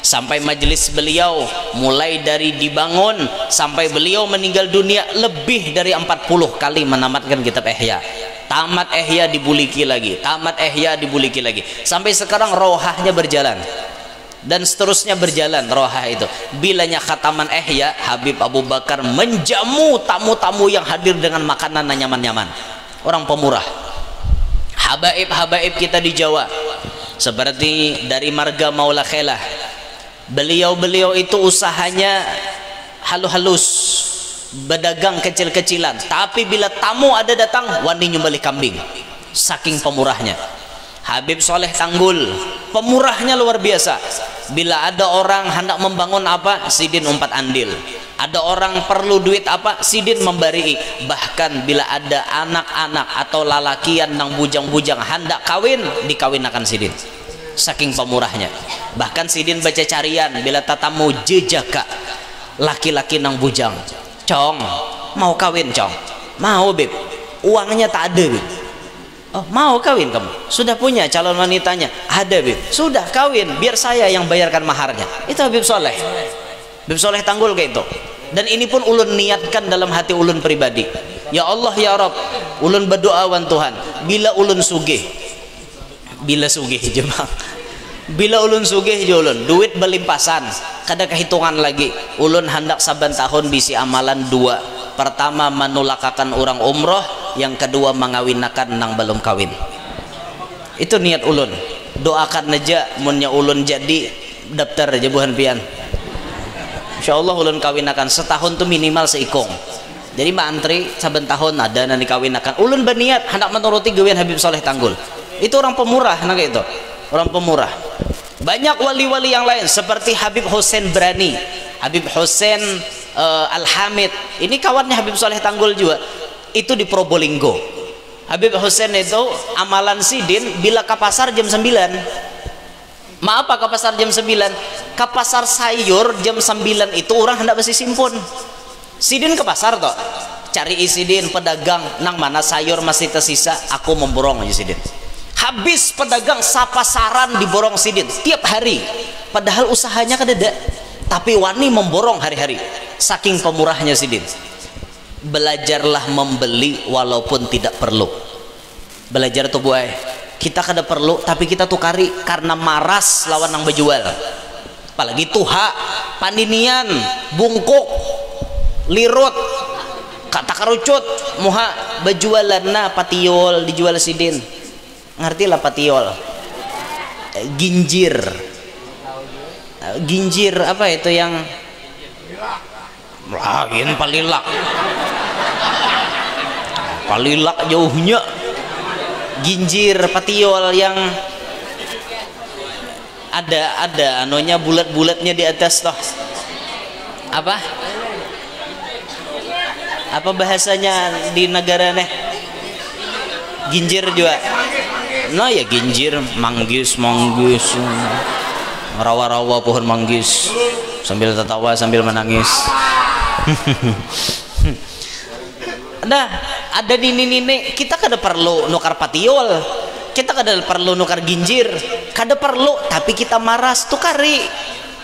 sampai majelis beliau mulai dari dibangun sampai beliau meninggal dunia lebih dari 40 kali menamatkan kitab Ihya. Tamat Ihya dibuliki lagi, tamat Ihya dibuliki lagi, sampai sekarang rohahnya berjalan dan seterusnya berjalan rohah itu. Bilanya khataman Ihya, Habib Abu Bakar menjamu tamu-tamu yang hadir dengan makanan nyaman-nyaman. Orang pemurah, habaib kita di Jawa seperti dari marga Maula Khelah, beliau itu usahanya halus-halus, berdagang kecil-kecilan, tapi bila tamu ada datang wani nyembelih kambing, saking pemurahnya. Habib Soleh Tanggul pemurahnya luar biasa. Bila ada orang hendak membangun apa, sidin umpat andil. Ada orang perlu duit apa, sidin memberi. Bahkan bila ada anak-anak atau lalakian nang bujang-bujang hendak kawin, dikawinakan sidin, saking pemurahnya. Bahkan sidin baca carian bila tatamu jejaka laki-laki nang bujang, cong mau kawin, cong mau beb, uangnya tak ada beb. Oh, mau kawin kamu? Sudah punya calon wanitanya? Ada beb. Sudah kawin, biar saya yang bayarkan maharnya. Itu Habib Soleh. Habib Soleh Tanggul kayak itu. Dan ini pun ulun niatkan dalam hati ulun pribadi. Ya Allah ya Rabb, ulun berdoa wan Tuhan, bila ulun sugih, bila sugih jemaah, bila ulun sugih ulun duit belimpasan, kada kehitungan lagi, ulun hendak saban tahun bisi amalan dua. Pertama menulakakan orang umroh, yang kedua mengawinakan nang belum kawin. Itu niat ulun. Doakan aja munnya ulun jadi daftar aja buhan pian. Insyaallah ulun kawinakan setahun tuh minimal seikong. Jadi mbak antri saben tahun ada nanti kawinakan. Ulun berniat hendak menuruti gawean Habib Soleh Tanggul. Itu orang pemurah nang itu. Orang pemurah. Banyak wali-wali yang lain seperti Habib Hussein Brani, Habib Hussein Al-Hamid, ini kawannya Habib Soleh Tanggul juga. Itu di Probolinggo. Habib Hussein itu amalan sidin bila ke pasar jam 9. Maaf ke pasar jam 9, ke pasar sayur jam 9 itu orang hendak besi simpun. Sidin ke pasar toh, cari isidin pedagang nang mana sayur masih tersisa, aku memborong aja sidin. Habis pedagang sapasaran diborong sidin tiap hari, padahal usahanya kadada, tapi wani memborong hari-hari, saking pemurahnya sidin. Belajarlah membeli walaupun tidak perlu. Belajar tuh buai, kita kada perlu tapi kita tukari karena maras lawan nang bejual. Apalagi tuha, pandinian, bungkuk, lirut, kata karucut, muha bejualan na patiol dijual sidin. Ngerti lah patiol, ginjir, ginjir apa itu yang lagin palilak, palilak jauhnya, ginjir patiol yang ada anonya bulat-bulatnya di atas toh, apa bahasanya di negara nih, ginjir juga. Nah ya ginjir, manggis, rawa-rawa pohon manggis, sambil tertawa sambil menangis. ada nini kita kada perlu nukar patiol, kita kada perlu nukar ginjir, kada perlu, tapi kita maras tukari.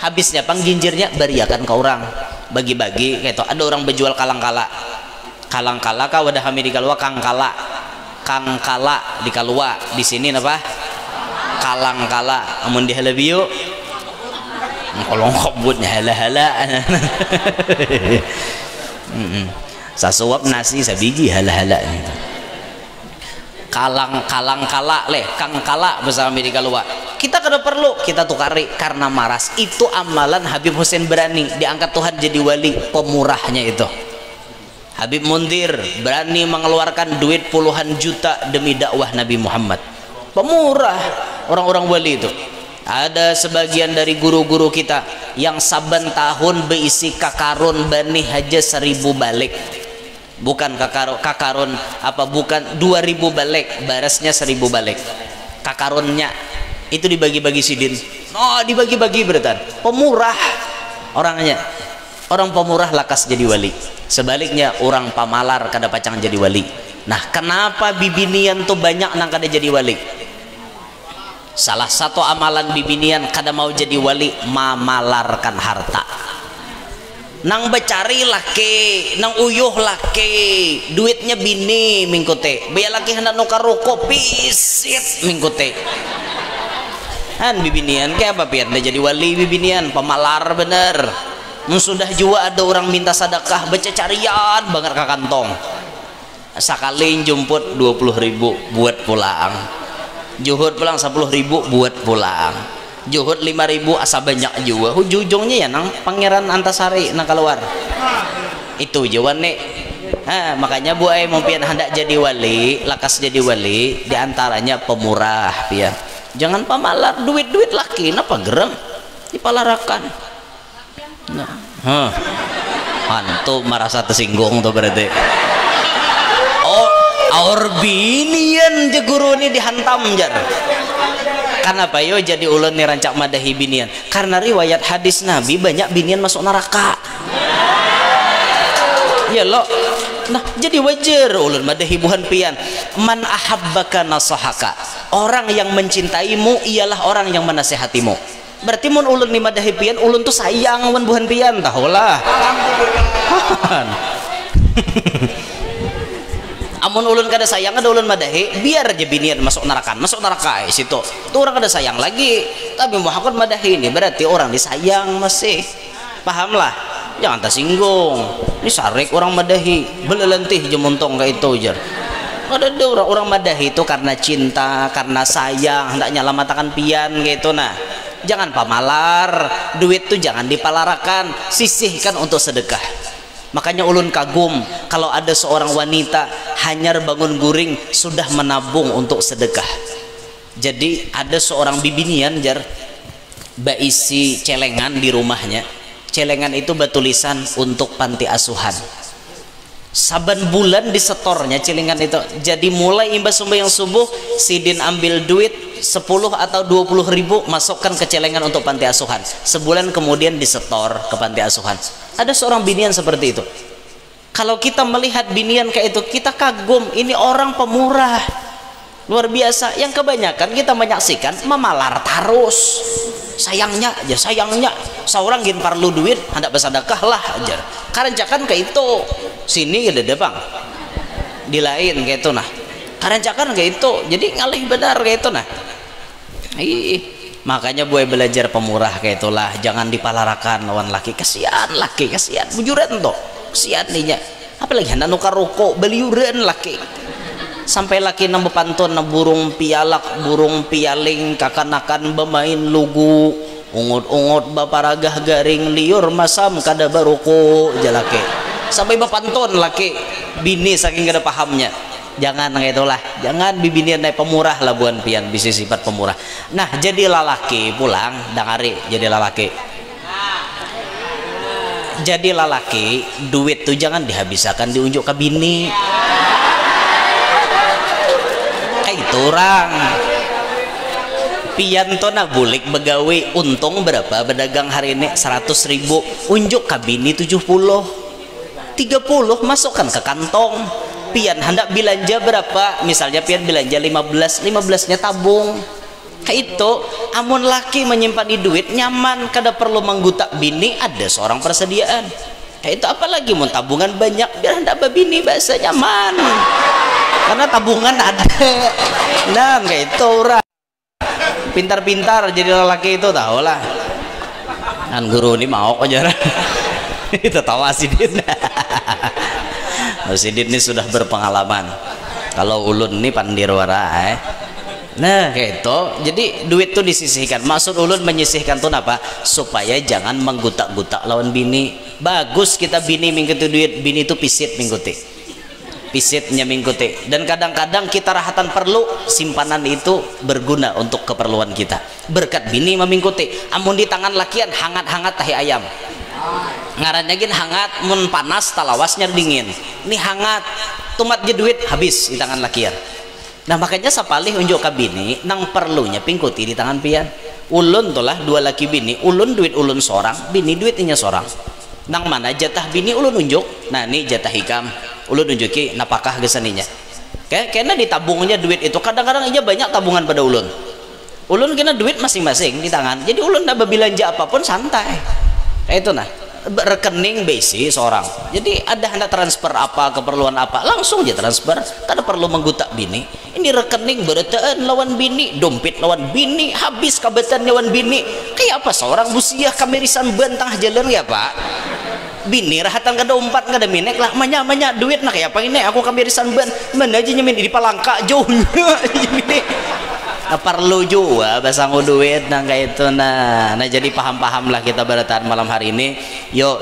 Habisnya pang ginjirnya beriakan ke orang, bagi-bagi kayak itu. Ada orang berjual kalang-kala kah wadah kami di Kalua, kangkala di Kalua, di sini apa kalang-kala, amun di Halabiu kolong kobutnya hala-hala. Sasuap nasi sabiji hala-hala. Kalang-kala leh, kangkala bersama di Kalua. Kita kada perlu, kita tukari karena maras. Itu amalan Habib Hussein Brani, diangkat Tuhan jadi wali, pemurahnya itu. Habib Mundir berani mengeluarkan duit puluhan juta demi dakwah Nabi Muhammad. Pemurah orang-orang wali itu. Ada sebagian dari guru-guru kita yang saban tahun berisi kakarun bani haja 1000 balik. Bukan kakarun apa, bukan 2000 balik, barasnya 1000 balik. Kakarunnya itu dibagi-bagi sidin. Oh, dibagi-bagi berarti. Pemurah orangnya. Orang pemurah lakas jadi wali. Sebaliknya orang pamalar kada pacang jadi wali. Nah, kenapa bibinian tuh banyak nang kada jadi wali? salah satu amalan bibinian kada mau jadi wali mamalarkan harta. Nang becari laki, nang uyuh laki, duitnya bini mingkute, biar laki hendak nukar rokok pisit mingkute. Han bibinian kayak apa biar dia jadi wali bibinian, pemalar bener. Sudah juga ada orang minta sedekah bececarian banget ke kantong. Sekali jumput 20.000 buat pulang. Juhud pulang 10.000 buat pulang. Juhud 5.000 asa banyak juga. Ujung-ujungnya ya nang Pangeran Antasari nang keluar. Itu jawaban nih. Makanya Bu ai mau pian hendak jadi wali, lakas jadi wali diantaranya pemurah pian. Jangan pamalar duit-duit laki, napa gerem dipalarakan. Nah, hantu merasa tersinggung tuh berarti. Oh, aur binian je guru ini dihantam jar. Kenapa yo jadi ulun nih rancak madahi binian? Karena riwayat hadis Nabi banyak binian masuk neraka. Ya lo, nah jadi wajar ulun madahi buhan pian. Man ahabbaka nasahaka. Orang yang mencintaimu ialah orang yang menasehatimu. Berarti mun ulun ni madahi pian, ulun tuh sayang mun buhan pian, tahulah. Amun ulun kada sayang ada ulun madahi, biar aja binian masuk neraka situ. Tuh orang kada sayang lagi. Tapi Muhammad madahi ini berarti orang disayang masih. Pahamlah. Jangan tersinggung. Ini sarik orang madahi, belelentih jemontong kayak itu jar. Ada orang madahi itu karena cinta, karena sayang, hendaknya lamatakan pian gitu nah. Jangan pamalar, duit tuh jangan dipalarakan, sisihkan untuk sedekah. Makanya ulun kagum kalau ada seorang wanita hanyar bangun guring sudah menabung untuk sedekah. Jadi ada seorang bibinian jar baisi celengan di rumahnya. Celengan itu bertulisan untuk panti asuhan. Saban bulan disetornya celengan itu. Jadi mulai imbas sembahyang subuh sidin ambil duit 10 atau 20.000 masukkan ke celengan untuk panti asuhan. Sebulan kemudian disetor ke panti asuhan. Ada seorang binian seperti itu. Kalau kita melihat binian kayak itu, kita kagum, ini orang pemurah luar biasa. Yang kebanyakan kita menyaksikan memalar terus, sayangnya aja, sayangnya seorang gin perlu duit hendak bersedekah lah aja. Karencakan kayak itu sini ada deh bang di lain kayak itu nah, karencakan kayak itu jadi ngalih benar kayak itu nah. Makanya gue belajar pemurah kayak itulah, jangan dipalarakan lawan laki. Kasihan laki, kasihan bujuran tuh, kasihan nih. Apalagi hendak nukar rokok beliuran laki. Sampai laki nambah pantun burung pialak, burung pialing, kakanakan bermain lugu, ungut-ungut baparagah garing liur masam kada baroko jalake. Sampai bapantun laki bini saking kada pahamnya. Jangan itulah, jangan bibinian naik pemurah lah buan pian bisa sifat pemurah. Nah jadi lalaki pulang dangari jadi lalaki. Jadi lalaki duit tuh jangan dihabiskan diunjuk ke bini. Kayak itu orang. Pian to na bulik begawe untung berapa berdagang hari ini 100.000 unjuk ke bini 70 30 masukkan ke kantong. Pian hendak belanja berapa, misalnya pian belanja 15 nya tabung. Kayak itu amun laki menyimpan di duit nyaman, kada perlu menggutak bini, ada seorang persediaan. Kayak itu apalagi mau tabungan banyak biar hendak babini bahasa nyaman karena tabungan ada. Nah kayak itu orang pintar-pintar jadi lelaki itu tahu lah kan guru ini mau aja itu tahu asidin. Asidin ini sudah berpengalaman. Kalau ulun ini pandirwara nah kayak itu jadi duit tuh disisihkan. Maksud ulun menyisihkan tuh apa supaya jangan menggutak-gutak lawan bini. Bagus kita bini mengikuti duit, bini itu pisit mengikuti pisitnya mengikuti. Dan kadang-kadang kita rahatan perlu simpanan itu berguna untuk keperluan kita berkat bini memengikuti. Amun di tangan lakian hangat-hangat tahi ayam ngarannya gin hangat, mun panas talawasnya dingin. Ini hangat tumat je duit habis di tangan lakian. Nah makanya sapalih unjuk ke bini nang perlunya pingkuti di tangan pian. Ulun tuh lah dua laki bini, ulun duit ulun seorang, bini duitnya seorang. Nang mana jatah bini ulun unjuk, nah ini jatah hikam ulun unjuki napakah gesaninya. Karena ditabungnya duit itu kadang-kadang aja banyak tabungan pada ulun. ulun kena duit masing-masing di tangan, jadi ulun nak belanja apapun santai kayak itu nah. Rekening besi seorang, jadi ada hendak transfer apa, keperluan apa langsung aja transfer, kada perlu menggutak bini. Ini rekening beretaan lawan bini, dompet lawan bini, habis kabatan lawan bini. Kayak apa seorang busiah kamerisan bentang jalan ya pak, bini rahatan kada umpat kada minek lah manya duit nak ya apa ini aku kamerisan ben mana aja nyemin di palangka jauh ini perlu juga basang duit nah kayak itu nah jadi paham lah kita bertahan malam hari ini. Yuk